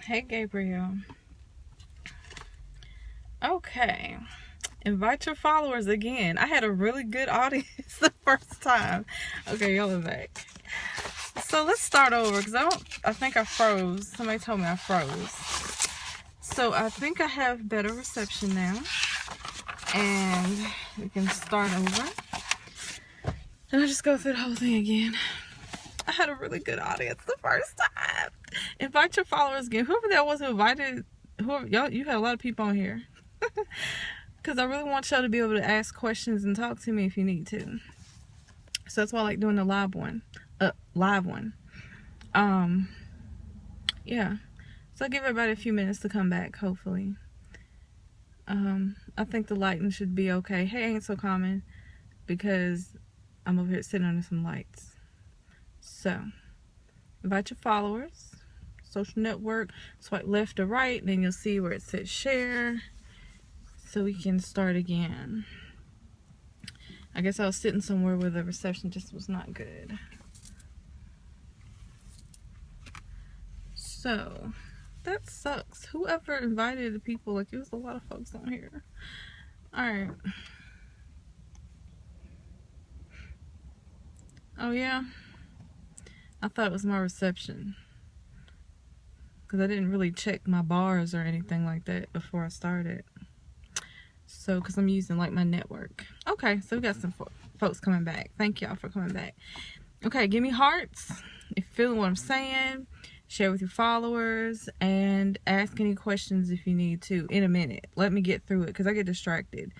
Hey, Gabriel. Okay. Invite your followers again. I had a really good audience the first time. Okay, y'all are back. So let's start over because I think I froze. Somebody told me I froze. So I think I have better reception now. And we can start over. And I'll just go through the whole thing again. I had a really good audience the first time. Invite your followers again. Whoever that was who invited, y'all, you had a lot of people on here. Because I really want y'all to be able to ask questions and talk to me if you need to. So that's why I like doing the live one. Yeah. So I'll give everybody a few minutes to come back, hopefully. I think the lighting should be okay. Hey, ain't so common because I'm over here sitting under some lights. So, invite your followers. Social network. Swipe left or right. Then you'll see where it says share. So we can start again. I guess I was sitting somewhere where the reception just was not good. So, that sucks. Whoever invited the people, like, it was a lot of folks on here. Alright. Oh, yeah? I thought it was my reception. Because I didn't really check my bars or anything like that before I started. So, because I'm using, like, my network. Okay, so we got some folks coming back. Thank y'all for coming back. Okay, give me hearts if you're feeling what I'm saying. Share with your followers. And ask any questions if you need to in a minute. Let me get through it because I get distracted.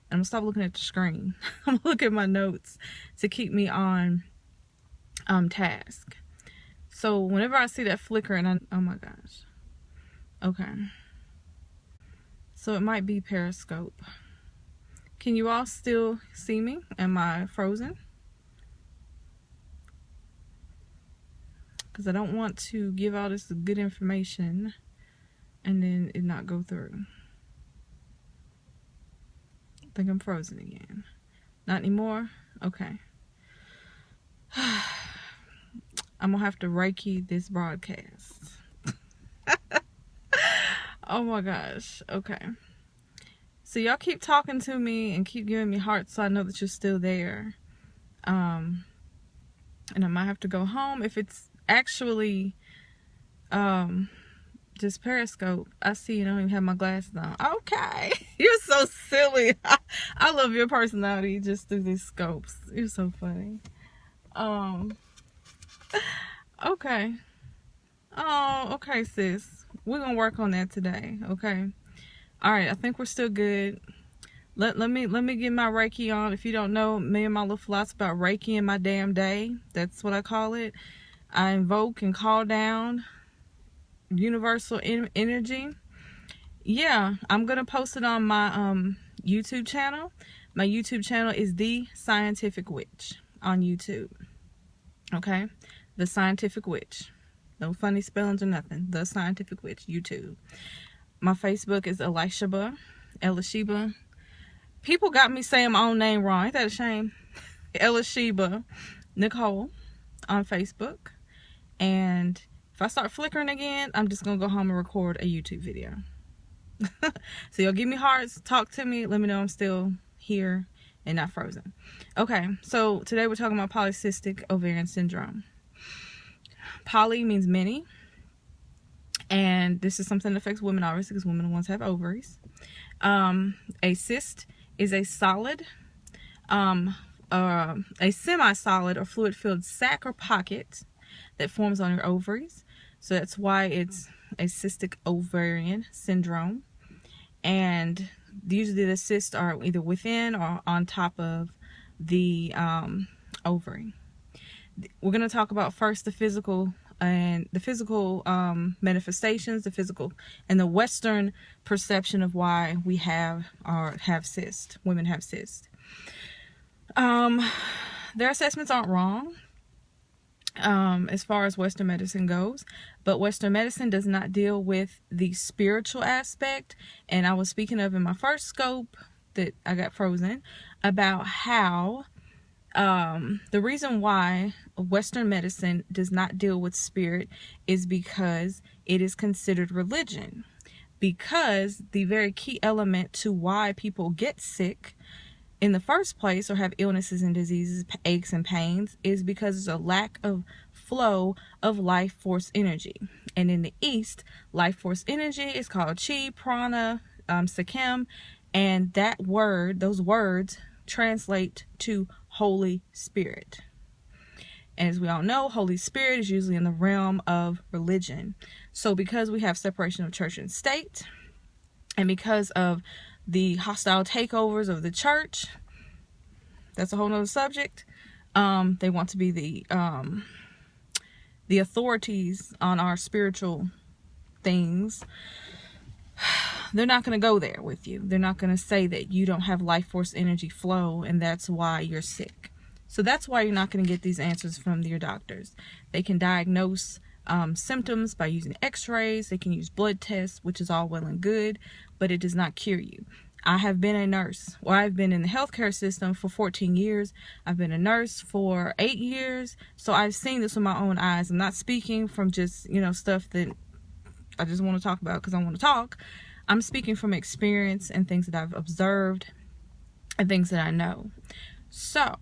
And I'm going to stop looking at the screen. I'm going to look at my notes to keep me on task. So, whenever I see that flicker and oh my gosh. Okay. So it might be Periscope. Can you all still see me? Am I frozen? Because I don't want to give all this good information and then it not go through. I think I'm frozen again. Not anymore? Okay. I'm going to have to Reiki this broadcast. Oh my gosh. Okay. So y'all keep talking to me and keep giving me hearts so I know that you're still there. And I might have to go home. If it's actually just Periscope, I see you don't even have my glasses on. Okay. You're so silly. I love your personality just through these scopes. You're so funny. Okay. Oh, okay, sis. We're gonna work on that today, okay? Alright, I think we're still good. Let me get my Reiki on. If you don't know, me and my little philosophy about Reiki in my damn day. That's what I call it. I invoke and call down universal energy. Yeah, I'm gonna post it on my YouTube channel. My YouTube channel is The Scientific Witch on YouTube. Okay? The Scientific Witch. No funny spellings or nothing. The Scientific Witch, YouTube. My Facebook is Elisheba. People got me saying my own name wrong. Ain't that a shame? Elisheba Nicole on Facebook. And if I start flickering again, I'm just going to go home and record a YouTube video. So y'all give me hearts. Talk to me. Let me know I'm still here and not frozen. Okay, so today we're talking about polycystic ovarian syndrome. Poly means many, and this is something that affects women, obviously, because women are the ones who have ovaries. A cyst is a solid, a semi-solid or fluid-filled sac or pocket that forms on your ovaries. So that's why it's a cystic ovarian syndrome. And usually the cysts are either within or on top of the ovary. We're going to talk about first the physical manifestations, the physical and the Western perception of why we have cysts. Women have cysts. Their assessments aren't wrong as far as Western medicine goes, but Western medicine does not deal with the spiritual aspect. And I was speaking of in my first scope that I got frozen about how The reason why Western medicine does not deal with spirit is because it is considered religion. Because the very key element to why people get sick in the first place, or have illnesses and diseases, aches and pains, is because there's a lack of flow of life force energy. And in the East, life force energy is called chi, prana, sikkim, and those words translate to Holy Spirit. And as we all know, Holy Spirit is usually in the realm of religion. So because we have separation of church and state, and because of the hostile takeovers of the church, that's a whole nother subject. They want to be the authorities on our spiritual things. They're not going to go there with you. They're not going to say that you don't have life force energy flow and that's why you're sick. So that's why you're not going to get these answers from your doctors. They can diagnose symptoms by using x-rays. They can use blood tests, which is all well and good, but it does not cure you. I have been a nurse. Well, I've been in the healthcare system for 14 years. I've been a nurse for 8 years. So I've seen this with my own eyes. I'm not speaking from just, stuff that I just want to talk about because I want to talk. I'm speaking from experience and things that I've observed and things that I know. So,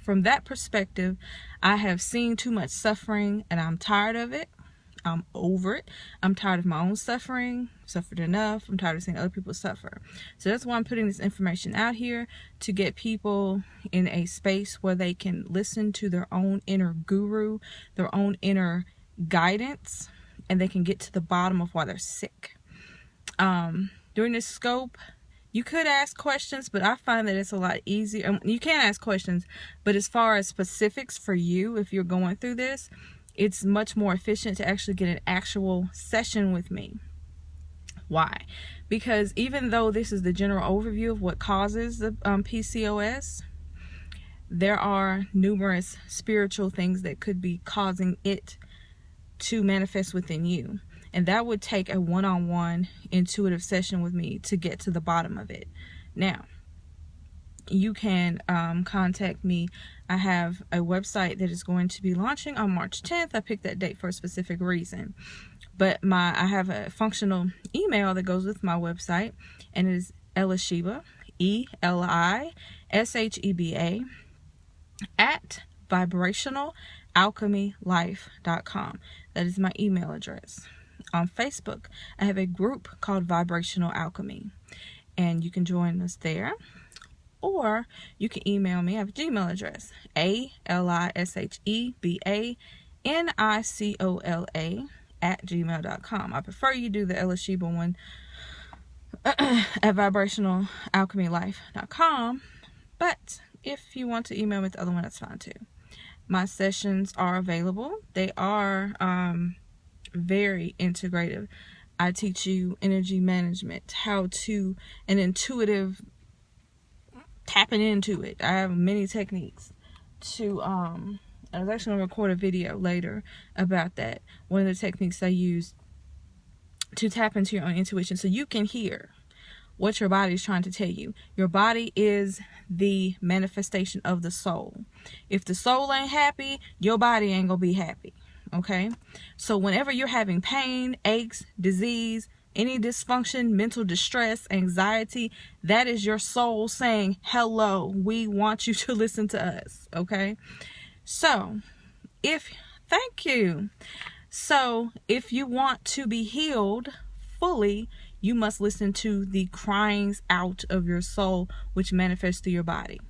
from that perspective, I have seen too much suffering and I'm tired of it. I'm over it. I'm tired of my own suffering. Suffered enough. I'm tired of seeing other people suffer. So that's why I'm putting this information out here, to get people in a space where they can listen to their own inner guru, their own inner guidance, and they can get to the bottom of why they're sick. During this scope, you could ask questions, but I find that it's a lot easier. You can ask questions, but as far as specifics for you, if you're going through this, it's much more efficient to actually get an actual session with me. Why? Because even though this is the general overview of what causes the PCOS, there are numerous spiritual things that could be causing it to manifest within you. And that would take a one-on-one intuitive session with me to get to the bottom of it. Now, you can contact me. I have a website that is going to be launching on March 10th. I picked that date for a specific reason. But I have a functional email that goes with my website, and it is Elisheba, ELISHEBA, at vibrationalalchemylife.com. That is my email address. On Facebook, I have a group called Vibrational Alchemy, and you can join us there, or you can email me. I have a Gmail address, ALISHEBANICOLA@gmail.com. I prefer you do the Elisheba one at vibrationalalchemylife.com, but if you want to email me the other one, that's fine too. My sessions are available. They are very integrative. I teach you energy management, how to, an intuitive tapping into it. I have many techniques to I was actually going to record a video later about that. One of the techniques I use to tap into your own intuition, so you can hear what your body is trying to tell you. Your body is the manifestation of the soul. If the soul ain't happy, your body ain't gonna be happy. Okay? So whenever you're having pain, aches, disease, any dysfunction, mental distress, anxiety, that is your soul saying, hello, we want you to listen to us. Okay? So, thank you. So, if you want to be healed fully, you must listen to the cryings out of your soul, which manifests through your body.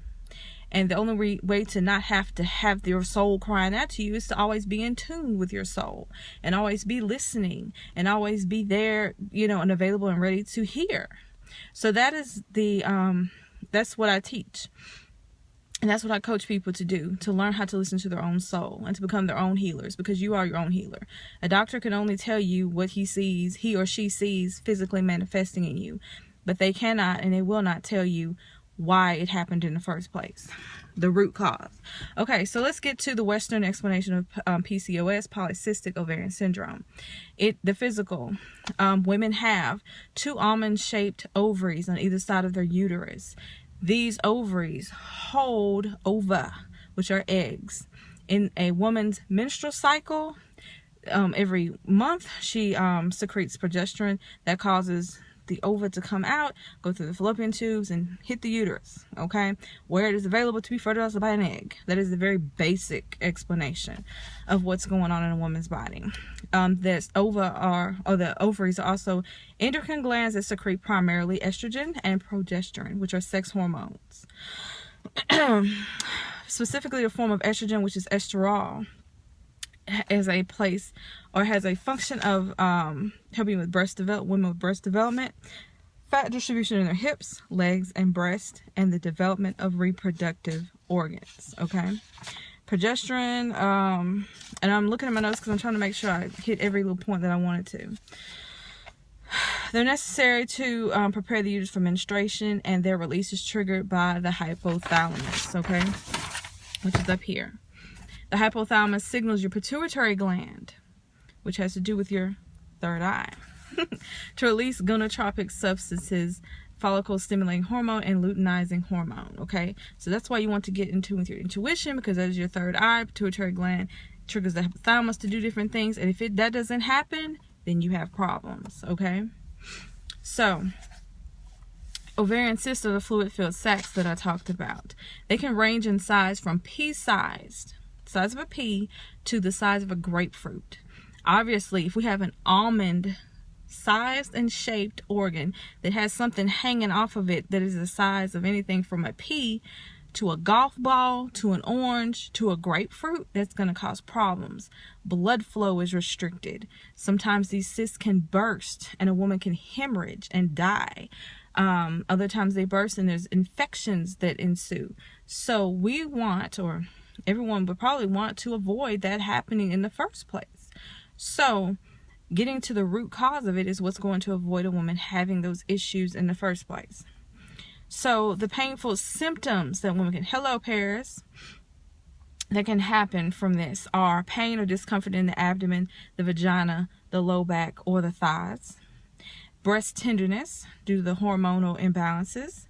And the only way to not have to have your soul crying out to you is to always be in tune with your soul, and always be listening, and always be there, and available and ready to hear. So that is that's what I teach. And that's what I coach people to do, to learn how to listen to their own soul and to become their own healers, because you are your own healer. A doctor can only tell you what he or she sees physically manifesting in you, but they cannot and they will not tell you why it happened in the first place, the root cause. Okay, so let's get to the Western explanation of PCOS, polycystic ovarian syndrome. The physical, women have 2 almond-shaped ovaries on either side of their uterus. These ovaries hold ova, which are eggs. In a woman's menstrual cycle, every month she secretes progesterone that causes the ova to come out, go through the fallopian tubes, and hit the uterus, okay, where it is available to be fertilized by an egg. That is the very basic explanation of what's going on in a woman's body. The ovaries are also endocrine glands that secrete primarily estrogen and progesterone, which are sex hormones. Specifically, a form of estrogen, which is estradiol, has a place or has a function of helping with women with breast development, fat distribution in their hips, legs, and breast, and the development of reproductive organs. Okay, progesterone, and I'm looking at my notes because I'm trying to make sure I hit every little point that I wanted to. They're necessary to prepare the uterus for menstruation, and their release is triggered by the hypothalamus, okay, which is up here. The hypothalamus signals your pituitary gland, which has to do with your third eye, to release gonadotropic substances, follicle-stimulating hormone, and luteinizing hormone, okay? So that's why you want to get in tune with your intuition, because that is your third eye. Pituitary gland triggers the hypothalamus to do different things, and if that doesn't happen, then you have problems, okay? So, ovarian cysts are the fluid-filled sacs that I talked about. They can range in size from pea-sized, size of a pea, to the size of a grapefruit. Obviously, if we have an almond sized and shaped organ that has something hanging off of it that is the size of anything from a pea to a golf ball to an orange to a grapefruit, that's going to cause problems. Blood flow is restricted. Sometimes these cysts can burst and a woman can hemorrhage and die. Other times they burst and there's infections that ensue. So we want, or everyone would probably want, to avoid that happening in the first place. So getting to the root cause of it is what's going to avoid a woman having those issues in the first place. So the painful symptoms that women can, hello Paris, that can happen from this are pain or discomfort in the abdomen, the vagina, the low back, or the thighs. Breast tenderness due to the hormonal imbalances.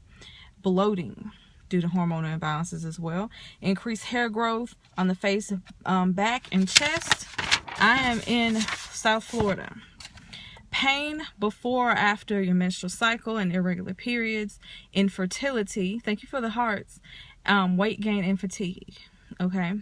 Bloating due to hormonal imbalances as well. Increased hair growth on the face, back, and chest. I am in South Florida. Pain before or after your menstrual cycle and irregular periods. Infertility. Thank you for the hearts. Weight gain and fatigue. Okay.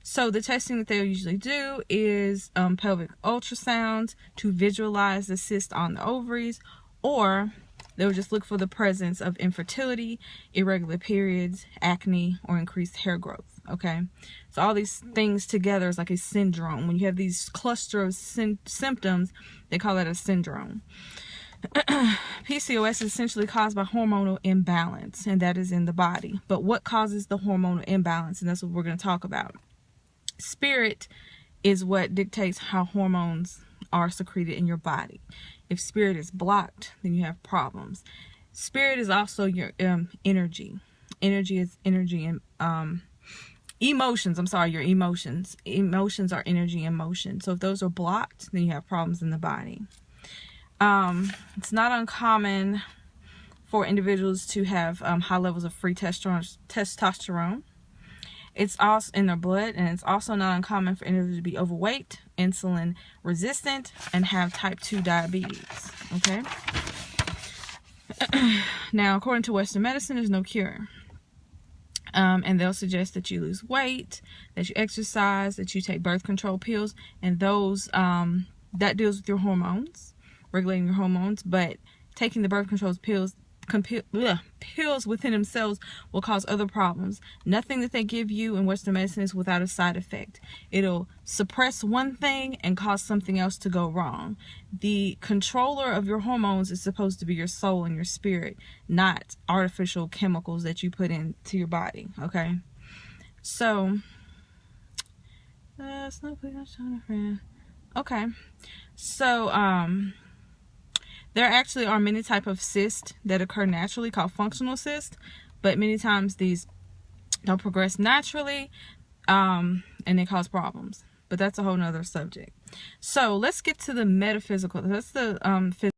So the testing that they'll usually do is pelvic ultrasounds to visualize the cyst on the ovaries, or they'll just look for the presence of infertility, irregular periods, acne, or increased hair growth. Okay, so all these things together is like a syndrome. When you have these cluster of symptoms, they call that a syndrome. PCOS is essentially caused by hormonal imbalance, and that is in the body. But what causes the hormonal imbalance? And that's what we're going to talk about. Spirit is what dictates how hormones are secreted in your body. If spirit is blocked, then you have problems. Spirit is also your energy. Energy is energy and emotions. I'm sorry, your emotions. Emotions are energy and motion. So if those are blocked, then you have problems in the body. It's not uncommon for individuals to have high levels of free testosterone. It's also in their blood, and it's also not uncommon for individuals to be overweight, insulin resistant, and have type 2 diabetes. Okay. Now, according to Western medicine, there's no cure. And they'll suggest that you lose weight, that you exercise, that you take birth control pills, and those that deals with your hormones, regulating your hormones. But taking the birth control pills within themselves will cause other problems. Nothing that they give you in Western medicine is without a side effect. It'll suppress one thing and cause something else to go wrong. The controller of your hormones is supposed to be your soul and your spirit, not artificial chemicals that you put into your body. Okay, so okay, so there actually are many types of cysts that occur naturally called functional cysts, but many times these don't progress naturally, and they cause problems. But that's a whole nother subject. So let's get to the metaphysical. That's the